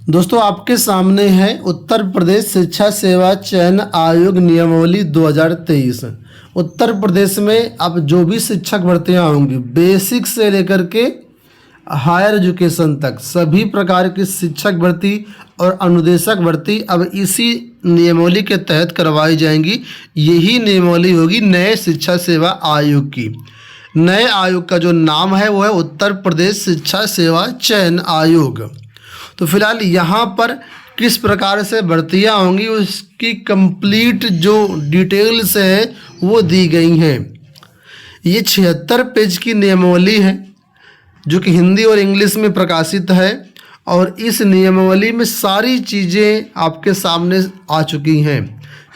दोस्तों आपके सामने है उत्तर प्रदेश शिक्षा सेवा चयन आयोग नियमावली 2023। उत्तर प्रदेश में अब जो भी शिक्षक भर्तियां होंगी बेसिक से लेकर के हायर एजुकेशन तक सभी प्रकार की शिक्षक भर्ती और अनुदेशक भर्ती अब इसी नियमावली के तहत करवाई जाएंगी। यही नियमावली होगी नए शिक्षा सेवा आयोग की। नए आयोग का जो नाम है वो है उत्तर प्रदेश शिक्षा सेवा चयन आयोग। तो फिलहाल यहाँ पर किस प्रकार से भर्तियाँ होंगी उसकी कंप्लीट जो डिटेल्स है वो दी गई हैं। ये 76 पेज की नियमावली है जो कि हिंदी और इंग्लिश में प्रकाशित है और इस नियमावली में सारी चीज़ें आपके सामने आ चुकी हैं।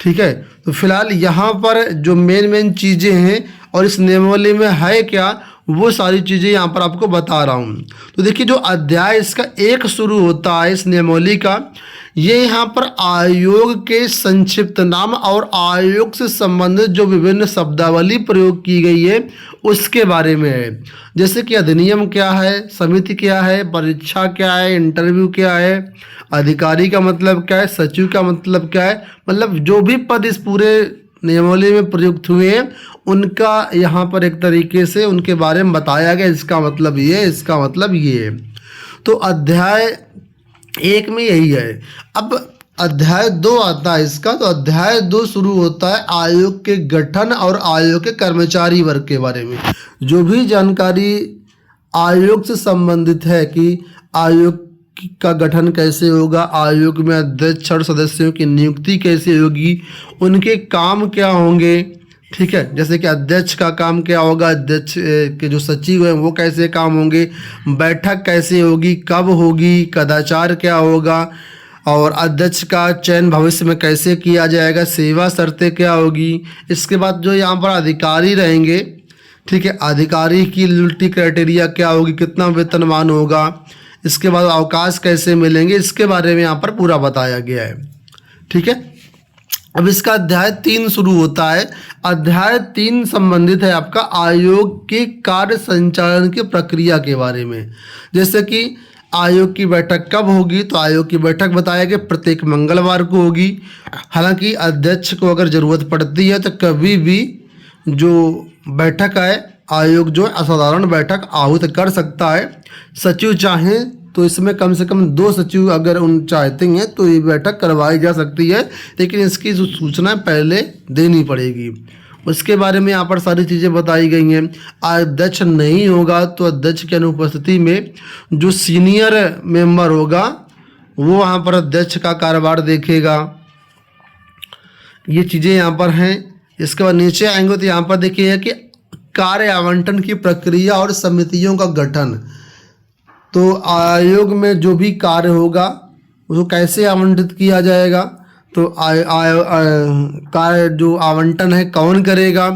ठीक है, तो फिलहाल यहाँ पर जो मेन चीज़ें हैं और इस नियमावली में है क्या वो सारी चीज़ें यहाँ पर आपको बता रहा हूँ। तो देखिए जो अध्याय इसका 1 शुरू होता है इस नियमावली का, ये यहाँ पर आयोग के संक्षिप्त नाम और आयोग से संबंधित जो विभिन्न शब्दावली प्रयोग की गई है उसके बारे में है। जैसे कि अधिनियम क्या है, समिति क्या है, परीक्षा क्या है, इंटरव्यू क्या है, अधिकारी का मतलब क्या है, सचिव का मतलब क्या है, मतलब जो भी पद इस पूरे नियमावली में प्रयुक्त हुए हैं उनका यहाँ पर एक तरीके से उनके बारे में बताया गया। इसका मतलब ये है, इसका मतलब ये है। तो अध्याय 1 में यही है। अब अध्याय 2 आता है इसका। तो अध्याय 2 शुरू होता है आयोग के गठन और आयोग के कर्मचारी वर्ग के बारे में। जो भी जानकारी आयोग से संबंधित है कि आयोग का गठन कैसे होगा, आयोग में अध्यक्ष और सदस्यों की नियुक्ति कैसे होगी, उनके काम क्या होंगे। ठीक है, जैसे कि अध्यक्ष का काम क्या होगा, अध्यक्ष के जो सचिव हैं वो कैसे काम होंगे, बैठक कैसे होगी, कब होगी, कदाचार क्या होगा और अध्यक्ष का चयन भविष्य में कैसे किया जाएगा, सेवा शर्तें क्या होगी। इसके बाद जो यहाँ पर अधिकारी रहेंगे, ठीक है, अधिकारी की एलिजिबिलिटी क्राइटेरिया क्या होगी, कितना वेतनमान होगा, इसके बाद अवकाश कैसे मिलेंगे, इसके बारे में यहाँ पर पूरा बताया गया है। ठीक है, अब इसका अध्याय 3 शुरू होता है। अध्याय 3 संबंधित है आपका आयोग के कार्य संचालन की प्रक्रिया के बारे में। जैसे कि आयोग की बैठक कब होगी, तो आयोग की बैठक बताया गया प्रत्येक मंगलवार को होगी। हालांकि अध्यक्ष को अगर ज़रूरत पड़ती है तो कभी भी जो बैठक है आयोग जो असाधारण बैठक आहूत कर सकता है। सचिव चाहें तो इसमें कम से कम 2 सचिव अगर उन चाहते हैं तो ये बैठक करवाई जा सकती है, लेकिन इसकी जो सूचना पहले देनी पड़ेगी। उसके बारे में यहाँ पर सारी चीज़ें बताई गई हैं। अध्यक्ष नहीं होगा तो अध्यक्ष की अनुपस्थिति में जो सीनियर मेंबर होगा वो वहाँ पर अध्यक्ष का कार्यभार देखेगा। ये चीज़ें यहाँ पर हैं। इसके बाद नीचे आएंगे तो यहाँ पर देखिए कि कार्य आवंटन की प्रक्रिया और समितियों का गठन। तो आयोग में जो भी कार्य होगा उसको कैसे आवंटित किया जाएगा, तो कार्य जो आवंटन है कौन करेगा,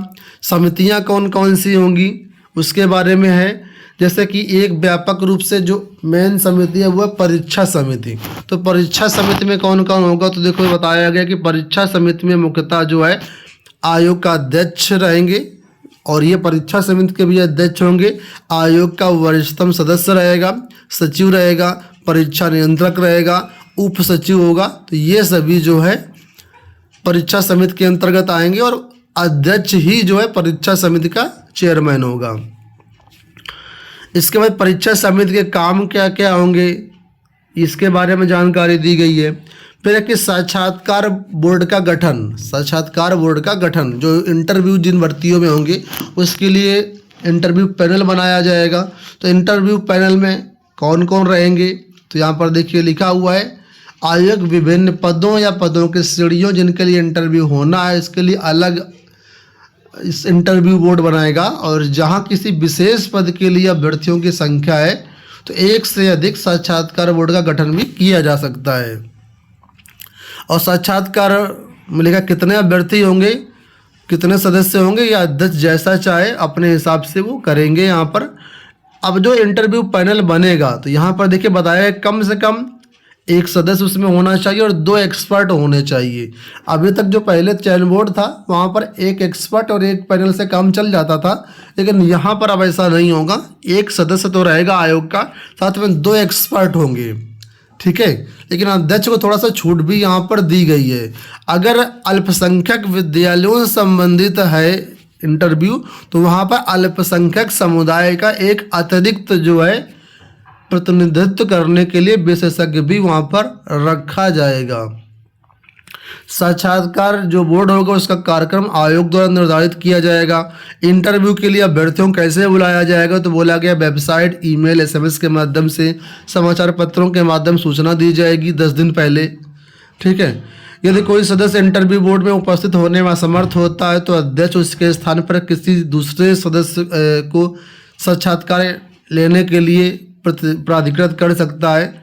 समितियां कौन कौन सी होंगी उसके बारे में है। जैसे कि एक व्यापक रूप से जो मेन समिति है वो है परीक्षा समिति। तो परीक्षा समिति में कौन कौन होगा, तो देखो बताया गया कि परीक्षा समिति में मुख्यतः जो है आयोग का अध्यक्ष रहेंगे और ये परीक्षा समिति के भी अध्यक्ष होंगे। आयोग का वरिष्ठतम सदस्य रहेगा, सचिव रहेगा, परीक्षा नियंत्रक रहेगा, उप सचिव होगा। तो ये सभी जो है परीक्षा समिति के अंतर्गत आएंगे और अध्यक्ष ही जो है परीक्षा समिति का चेयरमैन होगा। इसके बाद परीक्षा समिति के काम क्या क्या होंगे इसके बारे में जानकारी दी गई है। फिर है कि साक्षात्कार बोर्ड का गठन। साक्षात्कार बोर्ड का गठन जो इंटरव्यू जिन भर्तियों में होंगे उसके लिए इंटरव्यू पैनल बनाया जाएगा। तो इंटरव्यू पैनल में कौन कौन रहेंगे, तो यहाँ पर देखिए लिखा हुआ है आयोग विभिन्न पदों या पदों के श्रेणियों जिनके लिए इंटरव्यू होना है इसके लिए अलग इस इंटरव्यू बोर्ड बनाएगा। और जहाँ किसी विशेष पद के लिए अभ्यर्थियों की संख्या है तो 1 से अधिक साक्षात्कार बोर्ड का गठन भी किया जा सकता है। और साक्षात्कार मिलेगा कितने अभ्यर्थी होंगे, कितने सदस्य होंगे, या अध्यक्ष जैसा चाहे अपने हिसाब से वो करेंगे यहाँ पर। अब जो इंटरव्यू पैनल बनेगा तो यहाँ पर देखिए बताया है कम से कम 1 सदस्य उसमें होना चाहिए और 2 एक्सपर्ट होने चाहिए। अभी तक जो पहले चयन बोर्ड था वहाँ पर 1 एक्सपर्ट और 1 पैनल से काम चल जाता था, लेकिन यहाँ पर अब ऐसा नहीं होगा। 1 सदस्य तो रहेगा आयोग का, साथ में 2 एक्सपर्ट होंगे। ठीक है। लेकिन अध्यक्ष को थोड़ा सा छूट भी यहाँ पर दी गई है। अगर अल्पसंख्यक विद्यालयों से संबंधित है इंटरव्यू, तो वहाँ पर अल्पसंख्यक समुदाय का एक अतिरिक्त जो है प्रतिनिधित्व करने के लिए विशेषज्ञ भी वहाँ पर रखा जाएगा। साक्षात्कार जो बोर्ड होगा उसका कार्यक्रम आयोग द्वारा निर्धारित किया जाएगा। इंटरव्यू के लिए अभ्यर्थियों को कैसे बुलाया जाएगा, तो बोला गया वेबसाइट, ईमेल, एसएमएस के माध्यम से, समाचार पत्रों के माध्यम सूचना दी जाएगी 10 दिन पहले। ठीक है। यदि कोई सदस्य इंटरव्यू बोर्ड में उपस्थित होने में असमर्थ होता है तो अध्यक्ष उसके स्थान पर किसी दूसरे सदस्य को साक्षात्कार लेने के लिए प्राधिकृत कर सकता है।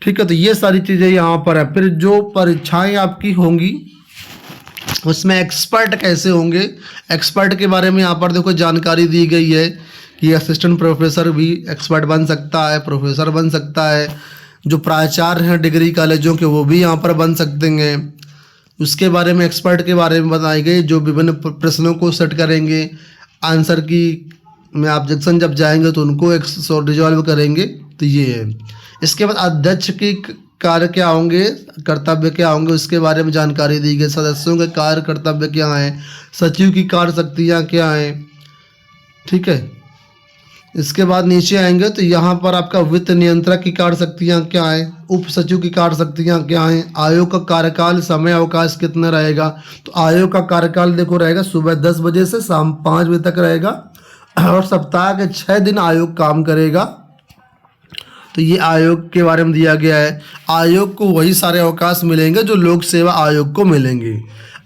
ठीक है। तो ये सारी चीज़ें यहाँ पर है। फिर जो परीक्षाएं आपकी होंगी उसमें एक्सपर्ट कैसे होंगे, एक्सपर्ट के बारे में यहाँ पर देखो जानकारी दी गई है कि असिस्टेंट प्रोफेसर भी एक्सपर्ट बन सकता है, प्रोफेसर बन सकता है। जो प्राचार्य हैं डिग्री कॉलेजों के वो भी यहाँ पर बन सकते हैं। उसके बारे में एक्सपर्ट के बारे में बताई गई, जो विभिन्न प्रश्नों को सेट करेंगे, आंसर की में ऑब्जेक्शन जब जाएंगे तो उनको रिजॉल्व करेंगे। तो ये है। इसके बाद अध्यक्ष की कार्य क्या होंगे, कर्तव्य क्या होंगे, उसके बारे में जानकारी दी गई। सदस्यों के कार्य कर्तव्य क्या हैं, सचिव की कार्य शक्तियाँ क्या हैं। ठीक है। इसके बाद नीचे आएंगे तो यहाँ पर आपका वित्त नियंत्रक की कार्य शक्तियाँ क्या हैं, उप सचिव की कार्य शक्तियाँ क्या हैं, आयोग का कार्यकाल, समय अवकाश कितना रहेगा। तो आयोग का कार्यकाल देखो रहेगा सुबह 10 बजे से शाम 5 बजे तक रहेगा और सप्ताह के 6 दिन आयोग काम करेगा। तो ये आयोग के बारे में दिया गया है। आयोग को वही सारे अवकाश मिलेंगे जो लोक सेवा आयोग को मिलेंगे।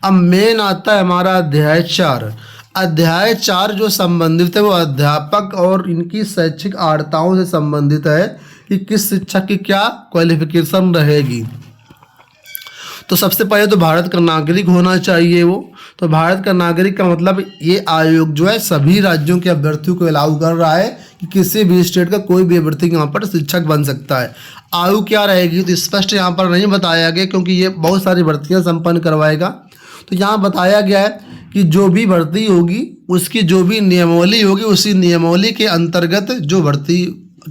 अब मेन आता है हमारा अध्याय 4। अध्याय 4 जो संबंधित है वो अध्यापक और इनकी शैक्षिक अर्हताओं से संबंधित है कि किस शिक्षक की क्या क्वालिफिकेशन रहेगी। तो सबसे पहले तो भारत का नागरिक होना चाहिए वो। तो भारत का नागरिक का मतलब ये आयोग जो है सभी राज्यों के अभ्यर्थियों को अलाउ कर रहा है कि किसी भी स्टेट का कोई भी अभ्यर्थी यहाँ पर शिक्षक बन सकता है। आयु क्या रहेगी तो स्पष्ट यहाँ पर नहीं बताया गया, क्योंकि ये बहुत सारी भर्तियाँ संपन्न करवाएगा। तो यहाँ बताया गया है कि जो भी भर्ती होगी उसकी जो भी नियमावली होगी उसी नियमावली के अंतर्गत जो भर्ती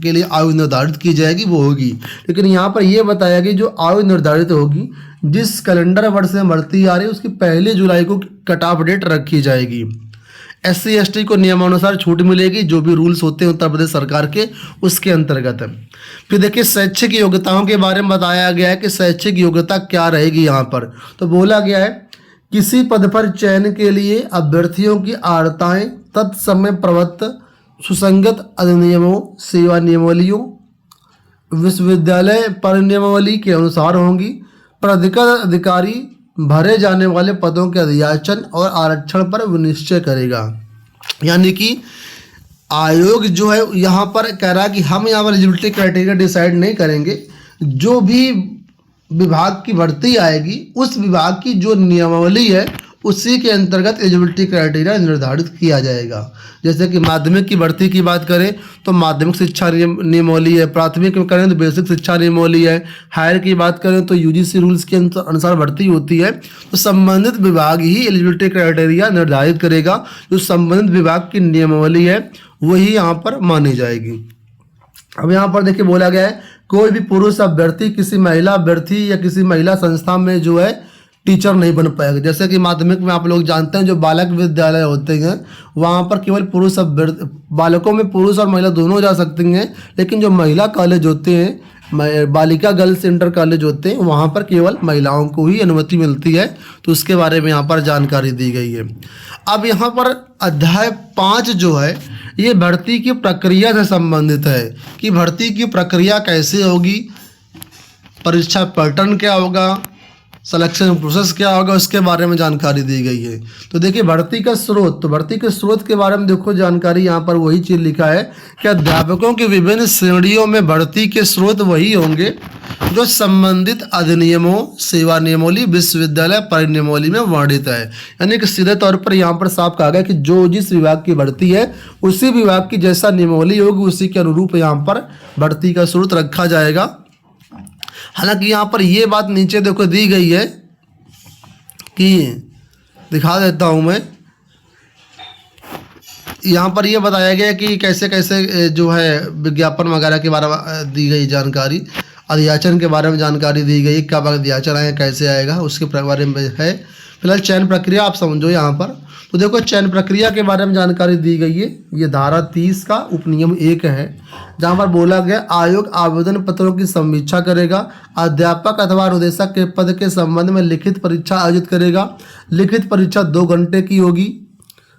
के लिए आयु निर्धारित की जाएगी वो होगी। लेकिन यहाँ पर यह बताया गया जो आयु निर्धारित होगी, जिस कैलेंडर वर्ष में भर्ती आ रही है उसकी 1 जुलाई को कट ऑफ डेट रखी जाएगी। SC ST को नियमानुसार छूट मिलेगी, जो भी रूल्स होते हैं उत्तर प्रदेश सरकार के उसके अंतर्गत है। फिर देखिए शैक्षिक योग्यताओं के बारे में बताया गया है कि शैक्षिक योग्यता क्या रहेगी। यहाँ पर तो बोला गया है किसी पद पर चयन के लिए अभ्यर्थियों की अर्हताएं तत्समय प्रवृत्त सुसंगत अधिनियमों, सेवा नियमावलियों, विश्वविद्यालय परिनियमावली के अनुसार होंगी। प्राधिकार अधिकारी भरे जाने वाले पदों के अध्याचन और आरक्षण पर विनिश्चय करेगा। यानी कि आयोग जो है यहाँ पर कह रहा है कि हम यहाँ पर एलिजिबिलिटी क्राइटेरिया डिसाइड नहीं करेंगे, जो भी विभाग की भर्ती आएगी उस विभाग की जो नियमावली है उसी के अंतर्गत एलिजिबिलिटी क्राइटेरिया निर्धारित किया जाएगा। जैसे कि माध्यमिक की भर्ती की बात करें तो माध्यमिक शिक्षा नियमावली है, प्राथमिक में करें तो बेसिक शिक्षा नियमावली है, हायर की बात करें तो UGC रूल्स के अनुसार भर्ती होती है। तो संबंधित विभाग ही एलिजिबिलिटी क्राइटेरिया निर्धारित करेगा, जो संबंधित विभाग की नियमावली है वही यहाँ पर मानी जाएगी। अब यहाँ पर देखिए बोला गया है कोई भी पुरुष अभ्यर्थी किसी महिला अभ्यर्थी या किसी महिला संस्था में जो है टीचर नहीं बन पाएगा। जैसे कि माध्यमिक में आप लोग जानते हैं जो बालक विद्यालय होते हैं वहाँ पर केवल पुरुष अभ्यर्थी, बालकों में पुरुष और महिला दोनों जा सकते हैं, लेकिन जो महिला कॉलेज होते हैं, बालिका गर्ल्स इंटर कॉलेज होते हैं, वहाँ पर केवल महिलाओं को ही अनुमति मिलती है। तो उसके बारे में यहाँ पर जानकारी दी गई है। अब यहाँ पर अध्याय 5 जो है ये भर्ती की प्रक्रिया से संबंधित है कि भर्ती की प्रक्रिया कैसे होगी, परीक्षा पैटर्न क्या होगा, सिलेक्शन प्रोसेस क्या होगा, उसके बारे में जानकारी दी गई है। तो देखिए भर्ती का स्रोत, तो भर्ती के स्रोत के बारे में देखो जानकारी यहाँ पर वही चीज़ लिखा है कि अध्यापकों की विभिन्न श्रेणियों में भर्ती के स्रोत वही होंगे जो संबंधित अधिनियमों, सेवा नियमावली, विश्वविद्यालय परिनियमावली में वर्णित है। यानी कि सीधे तौर पर यहाँ पर साफ कहा गया कि जो जिस विभाग की भर्ती है उसी विभाग की जैसा नियमावली होगी उसी के अनुरूप यहाँ पर भर्ती का स्रोत रखा जाएगा। हालांकि यहाँ पर ये बात नीचे देखो दी गई है कि दिखा देता हूँ मैं, यहाँ पर ये बताया गया कि कैसे कैसे जो है विज्ञापन वगैरह के बारे में दी गई जानकारी। अध्याचन के बारे में जानकारी दी गई, कब अध्याचन आएगा, कैसे आएगा, उसके बारे में है। फिलहाल चयन प्रक्रिया आप समझो यहाँ पर। तो देखो चयन प्रक्रिया के बारे में जानकारी दी गई है। ये धारा 30 का उपनियम 1 है, जहाँ पर बोला गया आयोग आवेदन पत्रों की समीक्षा करेगा, अध्यापक अथवा अनुदेशक के पद के संबंध में लिखित परीक्षा आयोजित करेगा। लिखित परीक्षा 2 घंटे की होगी,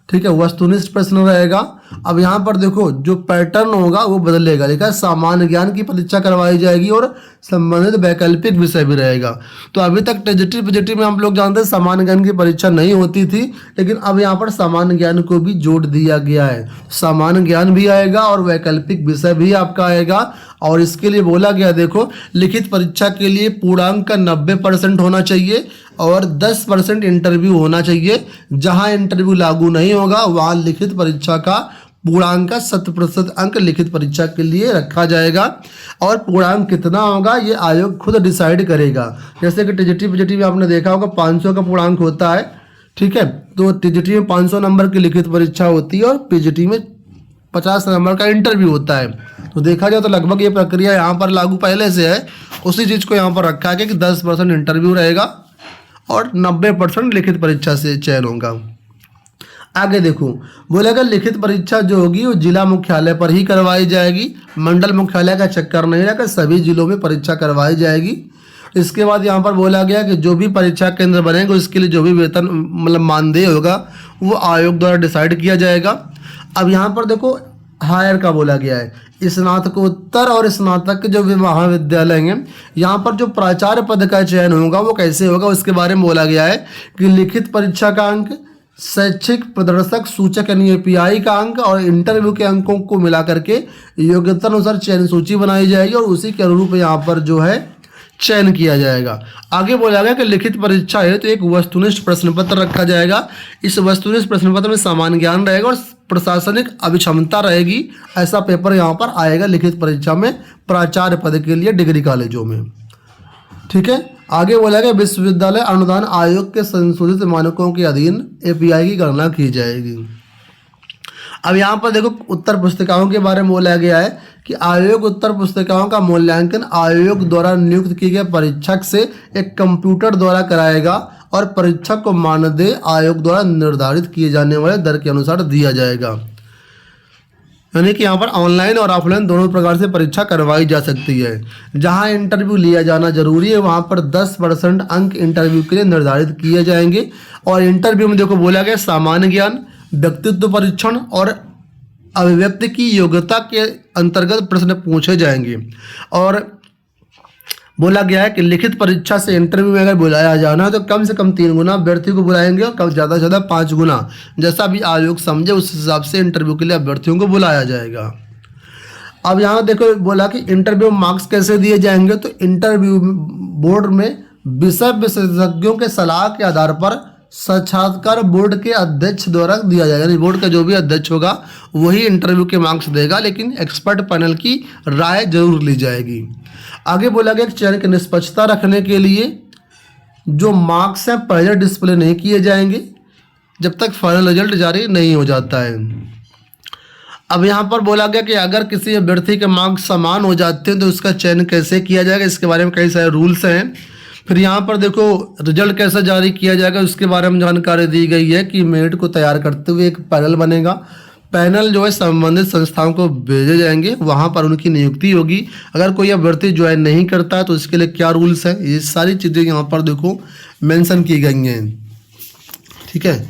ठीक है। वस्तुनिष्ठ प्रश्न रहेगा। अब यहाँ पर देखो जो पैटर्न होगा वो बदलेगा। लिखा है सामान्य ज्ञान की परीक्षा करवाई जाएगी और संबंधित वैकल्पिक विषय भी रहेगा। तो अभी तक टीजीटी पीजीटी में हम लोग जानते हैं सामान्य ज्ञान की परीक्षा नहीं होती थी, लेकिन अब यहाँ पर सामान्य ज्ञान को भी जोड़ दिया गया है। सामान्य ज्ञान भी आएगा और वैकल्पिक विषय भी आपका आएगा। और इसके लिए बोला गया देखो लिखित परीक्षा के लिए पूर्णांक का 90% होना चाहिए और 10% इंटरव्यू होना चाहिए। जहां इंटरव्यू लागू नहीं होगा वहां लिखित परीक्षा का पूर्णांक का 100% अंक लिखित परीक्षा के लिए रखा जाएगा। और पूर्णांक कितना होगा ये आयोग खुद डिसाइड करेगा। जैसे कि टीजीटी पीजीटी में आपने देखा होगा 500 का पूर्णांक होता है, ठीक है। तो टीजीटी में 500 नंबर की लिखित परीक्षा होती है और पीजीटी में 50 नंबर का इंटरव्यू होता है। तो देखा जाए तो लगभग ये प्रक्रिया यहाँ पर लागू पहले से है। उसी चीज़ को यहाँ पर रखा है कि 10% इंटरव्यू रहेगा और 90% लिखित परीक्षा से चयन होगा। आगे देखो बोलेगा लिखित परीक्षा जो होगी वो जिला मुख्यालय पर ही करवाई जाएगी। मंडल मुख्यालय का चक्कर नहीं रहेगा, सभी जिलों में परीक्षा करवाई जाएगी। इसके बाद यहाँ पर बोला गया कि जो भी परीक्षा केंद्र बनेंगे उसके लिए जो भी वेतन मतलब मानदेय होगा वो आयोग द्वारा डिसाइड किया जाएगा। अब यहाँ पर देखो हायर का बोला गया है। स्नातकोत्तर और स्नातक के जो भी महाविद्यालय हैं यहाँ पर जो प्राचार्य पद का चयन होगा वो कैसे होगा उसके बारे में बोला गया है कि लिखित परीक्षा का अंक, शैक्षिक प्रदर्शक सूचक यानी एपीआई का अंक और इंटरव्यू के अंकों को मिला करके योग्यता अनुसार चयन सूची बनाई जाएगी और उसी के अनुरूप यहाँ पर जो है चयन किया जाएगा। आगे बोला गया कि लिखित परीक्षा है तो एक वस्तुनिष्ठ प्रश्न पत्र रखा जाएगा। इस वस्तुनिष्ठ प्रश्न पत्र में सामान्य ज्ञान रहेगा और प्रशासनिक अभिक्षमता रहेगी। ऐसा पेपर यहाँ पर आएगा लिखित परीक्षा में प्राचार्य पद के लिए डिग्री कॉलेजों में, ठीक है। आगे बोला गया विश्वविद्यालय अनुदान आयोग के संशोधित मानकों के अधीन एपीआई की गणना की जाएगी। अब यहाँ पर देखो उत्तर पुस्तिकाओं के बारे में बोला गया है कि आयोग उत्तर पुस्तिकाओं का मूल्यांकन आयोग द्वारा नियुक्त किए गए परीक्षक से एक कंप्यूटर द्वारा कराएगा और परीक्षक को मानदेय आयोग द्वारा निर्धारित किए जाने वाले दर के अनुसार दिया जाएगा। यानी कि यहाँ पर ऑनलाइन और ऑफलाइन दोनों प्रकार से परीक्षा करवाई जा सकती है। जहाँ इंटरव्यू लिया जाना जरूरी है वहाँ पर 10% अंक इंटरव्यू के लिए निर्धारित किए जाएंगे। और इंटरव्यू में देखो बोला गया सामान्य ज्ञान, व्यक्तित्व परीक्षण और अभिव्यक्ति की योग्यता के अंतर्गत प्रश्न पूछे जाएंगे। और बोला गया है कि लिखित परीक्षा से इंटरव्यू में अगर बुलाया जाना है तो कम से कम 3 गुना अभ्यर्थी को बुलाएंगे और कम ज़्यादा से ज़्यादा 5 गुना, जैसा भी आयोग समझे उस हिसाब से इंटरव्यू के लिए अभ्यर्थियों को बुलाया जाएगा। अब यहाँ देखो बोला कि इंटरव्यू मार्क्स कैसे दिए जाएंगे। तो इंटरव्यू बोर्ड में विषय विशेषज्ञों के सलाह के आधार पर साक्षात्कार बोर्ड के अध्यक्ष द्वारा दिया जाएगा। यानी बोर्ड का जो भी अध्यक्ष होगा वही इंटरव्यू के मार्क्स देगा, लेकिन एक्सपर्ट पैनल की राय जरूर ली जाएगी। आगे बोला गया चयन की निष्पक्षता रखने के लिए जो मार्क्स हैं पहले डिस्प्ले नहीं किए जाएंगे जब तक फाइनल रिजल्ट जारी नहीं हो जाता है। अब यहाँ पर बोला गया कि अगर किसी अभ्यर्थी के मार्क्स समान हो जाते हैं तो उसका चयन कैसे किया जाएगा, इसके बारे में कई सारे रूल्स हैं। फिर यहाँ पर देखो रिजल्ट कैसे जारी किया जाएगा उसके बारे में जानकारी दी गई है कि मेरिट को तैयार करते हुए एक पैनल बनेगा। पैनल जो है संबंधित संस्थाओं को भेजे जाएंगे, वहाँ पर उनकी नियुक्ति होगी। अगर कोई अभ्यर्थी ज्वाइन नहीं करता है तो इसके लिए क्या रूल्स हैं, ये सारी चीज़ें यहाँ पर देखो मेंशन की गई हैं, ठीक है।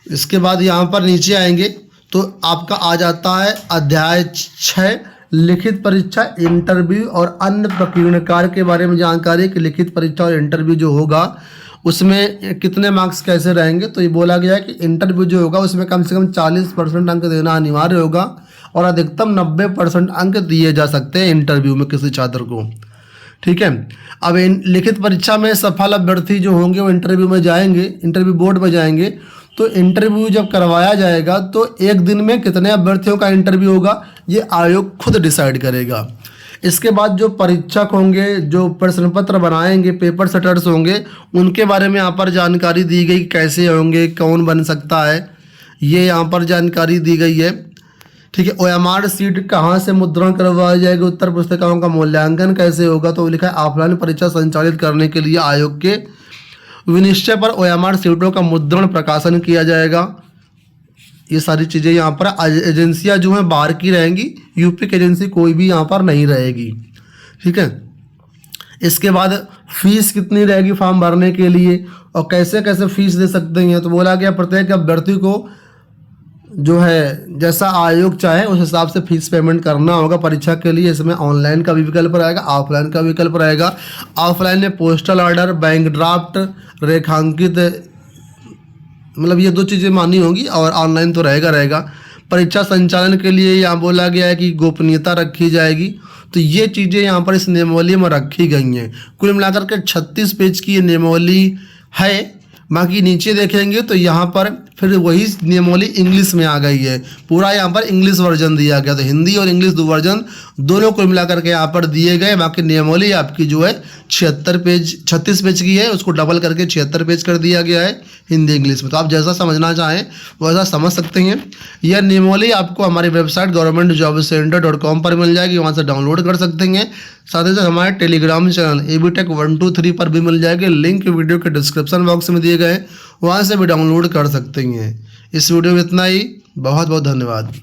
इसके बाद यहाँ पर नीचे आएंगे तो आपका आ जाता है अध्याय 6 लिखित परीक्षा, इंटरव्यू और अन्य प्रकीर्ण कार्य के बारे में जानकारी कि लिखित परीक्षा और इंटरव्यू जो होगा उसमें कितने मार्क्स कैसे रहेंगे। तो ये बोला गया है कि इंटरव्यू जो होगा उसमें कम से कम 40% अंक देना अनिवार्य होगा और अधिकतम 90% अंक दिए जा सकते हैं इंटरव्यू में किसी छात्र को, ठीक है। अब लिखित परीक्षा में सफल अभ्यर्थी जो होंगे वो इंटरव्यू में जाएंगे, इंटरव्यू बोर्ड में जाएंगे। तो इंटरव्यू जब करवाया जाएगा तो एक दिन में कितने अभ्यर्थियों का इंटरव्यू होगा ये आयोग खुद डिसाइड करेगा। इसके बाद जो परीक्षक होंगे, जो प्रश्न पत्र बनाएंगे, पेपर सेटर्स होंगे, उनके बारे में यहाँ पर जानकारी दी गई कैसे होंगे, कौन बन सकता है, ये यहाँ पर जानकारी दी गई है ठीक है। OMR सीट कहाँ से मुद्रण करवाई जाएगी, उत्तर पुस्तिकाओं का मूल्यांकन कैसे होगा, तो लिखा है ऑफलाइन परीक्षा संचालित करने के लिए आयोग के विनिश्चय पर OMR सीटों का मुद्रण प्रकाशन किया जाएगा। ये सारी चीज़ें यहाँ पर एजेंसियाँ जो हैं बाहर की रहेंगी, यूपी की एजेंसी कोई भी यहाँ पर नहीं रहेगी। ठीक है। इसके बाद फीस कितनी रहेगी फॉर्म भरने के लिए और कैसे कैसे फीस दे सकते हैं, तो बोला गया प्रत्येक अभ्यर्थी को जो है जैसा आयोग चाहे उस हिसाब से फीस पेमेंट करना होगा परीक्षा के लिए। इसमें ऑनलाइन का भी विकल्प रहेगा, ऑफलाइन का विकल्प रहेगा। ऑफलाइन में पोस्टल ऑर्डर, बैंक ड्राफ्ट, रेखांकित, मतलब ये 2 चीज़ें मानी होंगी, और ऑनलाइन तो रहेगा। परीक्षा संचालन के लिए यहाँ बोला गया है कि गोपनीयता रखी जाएगी। तो ये चीज़ें यहाँ पर इस नियमावली में रखी गई हैं। कुल मिलाकर के 36 पेज की ये नियमावली है। बाकी नीचे देखेंगे तो यहाँ पर फिर वही नियमावली इंग्लिश में आ गई है। पूरा यहाँ पर इंग्लिश वर्जन दिया गया, तो हिंदी और इंग्लिश 2 वर्जन दोनों कुल मिलाकर के यहाँ पर दिए गए। बाकी नियमावली आपकी जो है 36 पेज की है, उसको डबल करके 76 पेज कर दिया गया है हिंदी इंग्लिश में। तो आप जैसा समझना चाहें वैसा समझ सकते हैं। यह नियमावली आपको हमारी वेबसाइट governmentjobcenter.com पर मिल जाएगी, वहाँ से डाउनलोड कर सकते हैं। साथ ही साथ हमारे टेलीग्राम चैनल ABTech 123 पर भी मिल जाएगी, लिंक वीडियो के डिस्क्रिप्शन बॉक्स में दिए गए, वहाँ से भी डाउनलोड कर सकते हैं। इस वीडियो में इतना ही, बहुत बहुत धन्यवाद।